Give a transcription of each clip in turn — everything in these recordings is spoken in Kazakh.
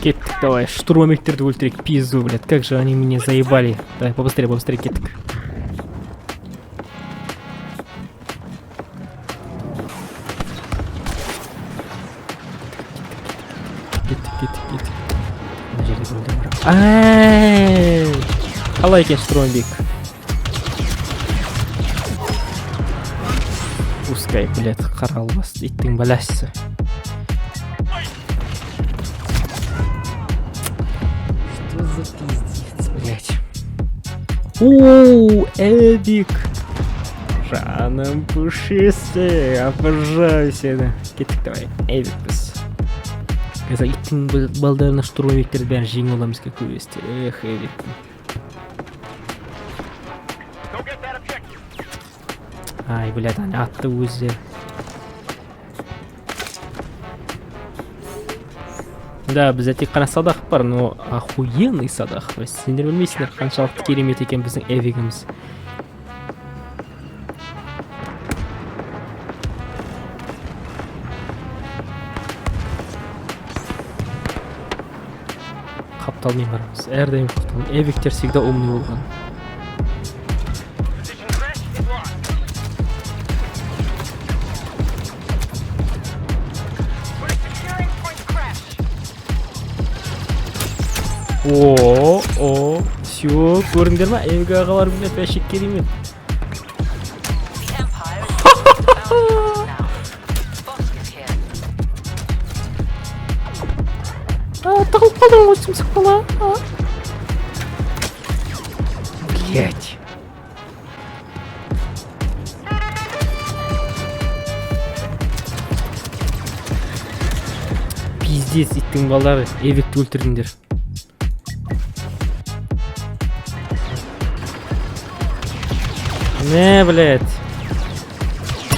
Кеттік, давай, штурмовиктерді өлтірек, пизду, блядь, как же они меня заебали. Давай, побыстрее, побыстрее кеттік. Кеттік. Мына жерде біреулер бар. Қалай екен штурмовик? Пускай, блядь, қаралбас, иттің балашысы. Что за пиздец, блядь? Ооо, Эбик! Жаным пушистый, обожаю сені. Кеттік, давай, Эбик біз. Қазір иттің балдарына штурмовиктерді бәрін жеңіп аламыз ке көбесті. Эх, Эбиктің. Ай, блядь, они атты өздері. Да, бізде тек қана садақ бар, но охуенный садақ. Сендер білмейсіңдер қаншалықты керемет екен біздің эвигіміз. Қапталмен барамыз, әрдайым қапталмен. Эвиктер всегда умный болған. О, все, көрдіңдер ма? Эвиг ағалар білет, бәшек керемет. Тағылып қалдым ғой, сұмсық бала. Блять. Пиздец, иттің балары, эвигті өлтірдіңдер. Не, блядь.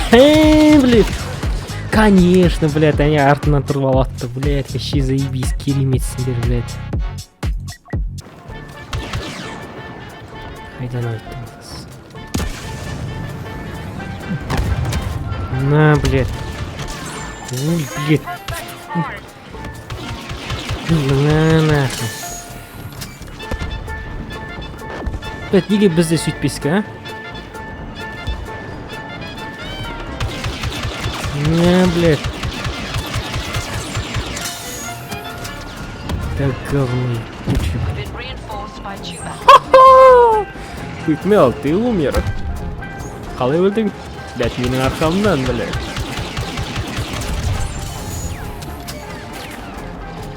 Блядь. Конечно, блядь, они артынан тұрып алатты, блядь, вообще заебись, кереметсіңдер, блядь. Қайдан айттыңыз? На, блядь. Ой, блядь. На, нахуй. Блядь, неге бізде сөйтпесік, а? Не, блядь. Так говно. Куйтмел, ты умер. Қалай өлдің? Блядь, менің арқамнан, блядь.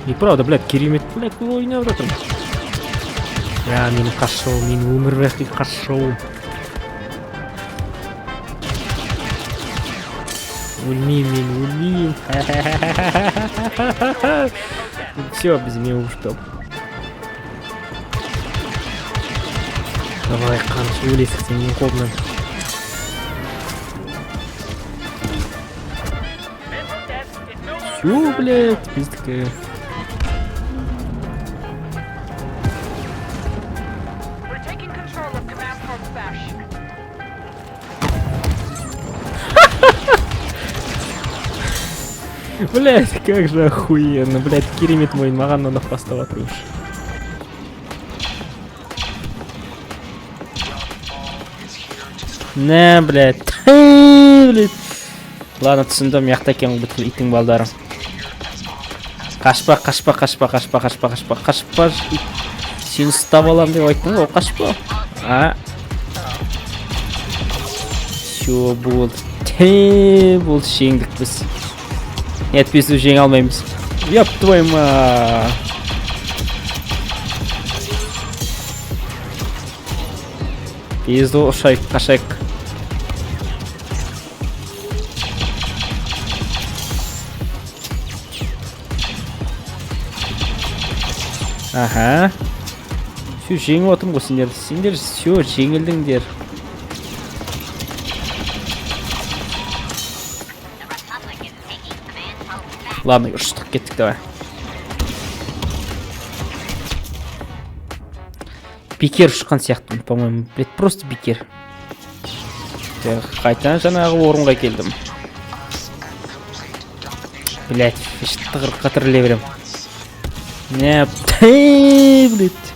И правда, блядь, керемет, блядь, бұл ойнап жатырмын. Я, менің қашауым, менің өмір бақи қашауым. Өлмеймін. Все, без меня уштоп. Давай, қанша өлесік сенің қолынан. Все, блядь, пиздка. Блять, как же охуенно, блять, керемет мой, маған надо поставить уж. Не, блять. Ладно, түсіндім, яқта екен бүткіл иттің балдары. Қашпа. Сені ұстап алам деп айттың ғой, қашпа. Все, болды. Болды, жеңдік біз. Нет, пизду жеңе алмаймыз. Ёп твою мать. Пизду ұшайық, қашайық. Аха. Все, жеңіп отырмын ғой сендерді. Сендер все, жеңілдіңдер. Ладно, ұштық кеттік, давай. Бекер ұшқан сияқтымын, по-моему. Блядь, просто бекер. Қайтадан жаңағы орынға келдім. Блядь, тығырыққа тіріле берем. Не, блядь.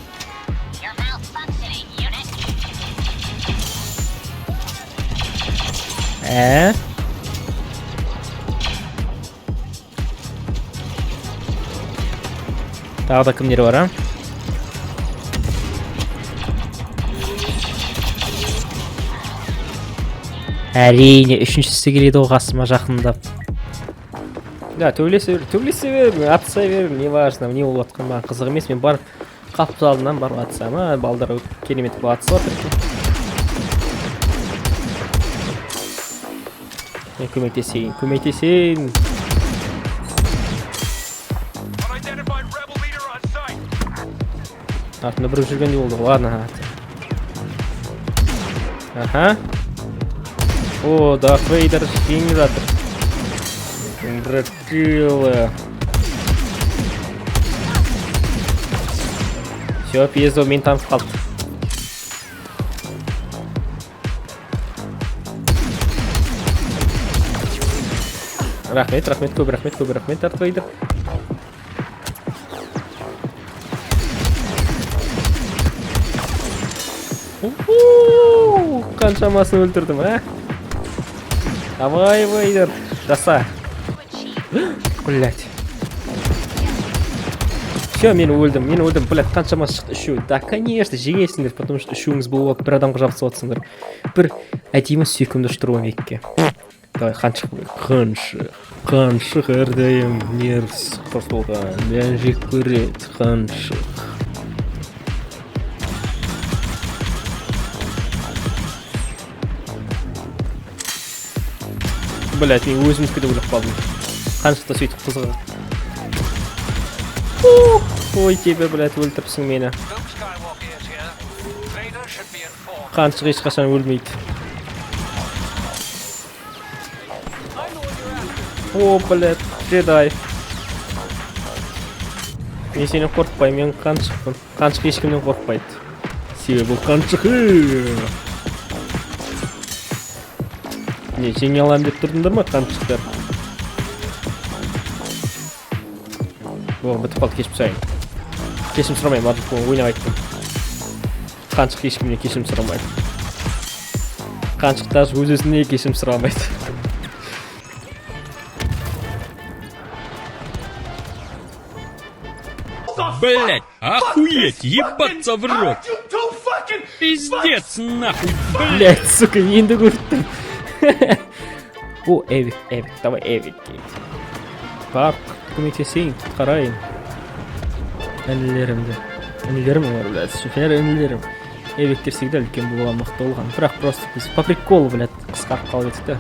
Тағы да кімдер бар, а? Әрине, үшіншісі келеді ғой қасыма жақындап. Да, төбелесе бер, атса бер, не важно, не болып атқан маған қызық емес. Мен барып, қапты алдынан барып атсам, балдар керемет болып атса отыр екен. Мен көмектесейін. Артында бір жүргендей болды, ладно. Аха. О, Дарт Вейдер жеңіп жатыр. Братила. Все, пьезо, мен танып қалды. Рахмет, көп рахмет, Дарт Вейдер. Қаншамасын өлтірдім, а? Давай, Вейдер, жаса. Блять. Все, мен өлдім, блять, қаншамасы шықты, үшеу. Да, конечно, жеңесіңдер, потому что үшеуіңіз болып бір адамға жабысып отсыңдар. Бір әдемі сүйкімді штурмовикке. Давай, қаншық әрдайым нервс қосылған, мен жек көреді, қаншық. Блять, мен өзімізге де өліп қалдым. Қаншықта сөйтіп қызығы. Ой, тебе, блять, өлтіріпсің мені. Қаншық ешқашан өлмейді. О, блять, джедай. Мен сені қорқпаймын, мен қаншықпын. Қаншық ешкімнен қорқпайды. Себебі бұл қаншық. Не, жеңе алам деп тұрдыңдар ма, қаншықтар? О, бітіп қалды, кешіп сайын. Кешім сұрамайым, ардық ойнап айттым. Қаншық ешкімнен кешім сұрамайды. Қаншық даже өз-өзіне кешім сұрамайды. Блять, охуеть, ебаться в рот. Пиздец, нахуй, блять, сука, енді көрттім. О, Эвик, давай Эвик. Бар, көмектесейін, құтқарайын. Інілерім бар, блядь, шефер інілерім. Эвиктер всегда үлкен болған, мықты болған. Бірақ просто біз по приколу, блядь, қысқарып қалып едік та.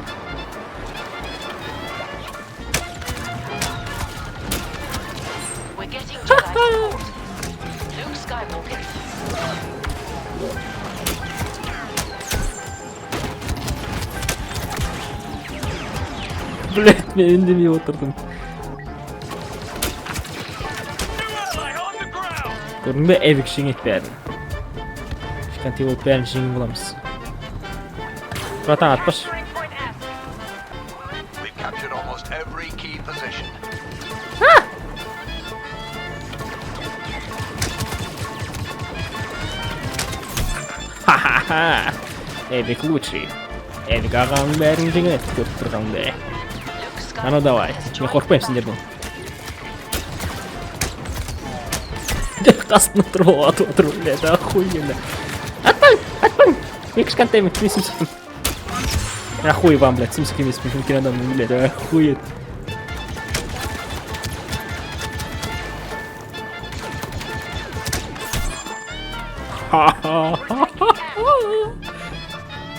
Блять, мен үндемей отырдым. Көрдің бе, Эвик жеңет бәрін. Ешкенте болып бәрін жеңіп боламыз. Братан, атпаш. Ха-ха-ха! Эвик лучший. Эвик ағаның бәрін жеңет көріп тұрғандай. А ну давай, мен қорқпайым сендерден. Қасында тұрып отыр, блядь, охуенно. Атпаң! Мен кішкентаймын, мен сімсіктім. Охуй вам, блядь, сімсік емеспін, үлкен адаммын, блядь, охует.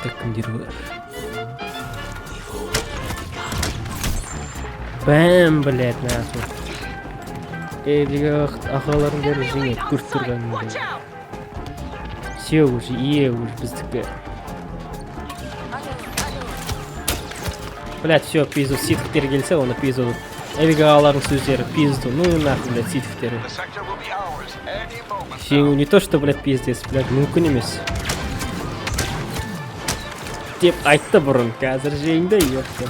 Так, кімдер бар? Бәм, блядь, нахуй. Эвига ағаларын бәрі жеңет, көріп тұрғанын. Все уже, біздікі. Блядь, все, пизду, ситхтер келсе, оны пизду. Эвига ағаларын сөздері, пизду, ну нахуй, блядь, ситхтері. Жеңу не то, что, блядь, пиздец, блядь, мүмкін емес. Деп айтты бұрын, қазір жеңді, ёпты.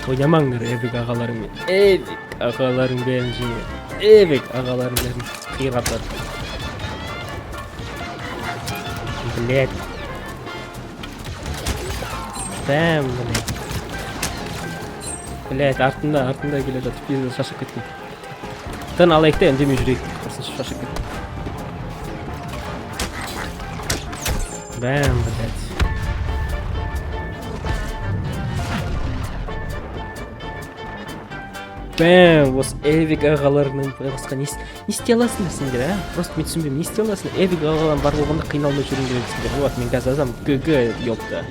Oynamаңдар Эвик ағаларыңмен. Эвик ағаларың бәрін жеңе. Эвик ағаларың бәрін қиратады. Блядь. Бәм, блядь. Блядь, артында келе жатып, пизда шашып кеттім. Тын алайық та, үндемей жүрейік. Құрсын шашып кеттім. Бәм, блядь. Бәм, осы Эвик ағаларының басқа не істей аласыңдар сендер, а? Просто мен түсінбеймін, не істей аласыңдар? Эвик ағаларың бар болғанда қиналмай жүргің келесіңдер. Вот, мен қазір азам ГГ, ёпта.